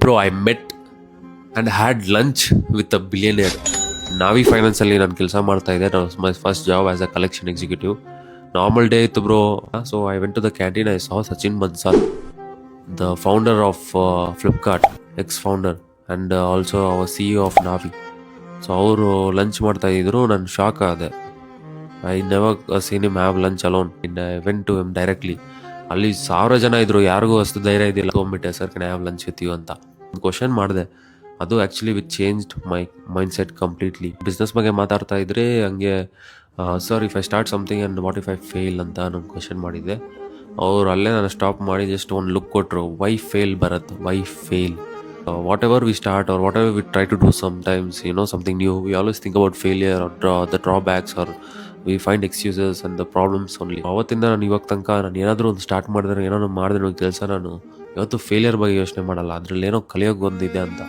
Bro, I met and had lunch with a billionaire. Navi Finance ಅಲ್ಲಿ ನಾನು ಕೆಲಸ ಮಾಡ್ತಾ ಇದ್ದೆ. My first job as a collection executive. Normal day ಇತ್ತು bro. So I went to the canteen. I saw Sachin Bansal, the founder of Flipkart, ex founder, and also our CEO of Navi. So ಅವರು lunch ಮಾಡ್ತಾ ಇದ್ರು. ನಾನು shock ಆದೆ. I never seen him have lunch alone. I went to him directly. ಅಲ್ಲಿ 1000 ಜನ ಇದ್ರು, ಯಾರಿಗೂ ಅಷ್ಟು ಧೈರ್ಯ ಇದ್ದಿಲ್ಲ ಹೋಗ್ಬಿಟ್ಟೆ, sir can I have lunch with you ಅಂತ ಒಂದು ಕ್ವಶನ್ ಮಾಡಿದೆ. ಅದು actually with changed my mind set completely. Business ಬಗ್ಗೆ ಮಾತಾಡ್ತಾ ಇದ್ರೆ ಹಂಗೆ, sir if I start something and what if I fail ಅಂತ ನಾನು ಕ್ವಶನ್ ಮಾಡಿದ್ದೆ. ಅವ್ರು ಅಲ್ಲೇ ನಾನು ಸ್ಟಾಪ್ ಮಾಡಿ ಜಸ್ಟ್ ಒಂದು ಲುಕ್ ಕೊಟ್ಟರು. Why fail Bharat, why fail? whatever we start or whatever we try to do, sometimes something new, we always think about failure or the drawbacks, or we find excuses and the problems only. ಅವತ್ತಿಂದ ನಾನು ಇವಾಗ ತನಕ ನಾನು ಏನಾದರೂ ಒಂದು start ಮಾಡಿದ್ರೆ, ಏನಾದ್ರು ಮಾಡಿದ್ರೆ ಒಂದು ಕೆಲಸ, ನಾನು ಇವತ್ತು ಫೇಲಿಯರ್ ಬಗ್ಗೆ ಯೋಚನೆ ಮಾಡಲ್ಲ. ಅದ್ರಲ್ಲಿ ಏನೋ ಕಲಿಯೋಕೆ ಬಂದಿದೆ ಅಂತ.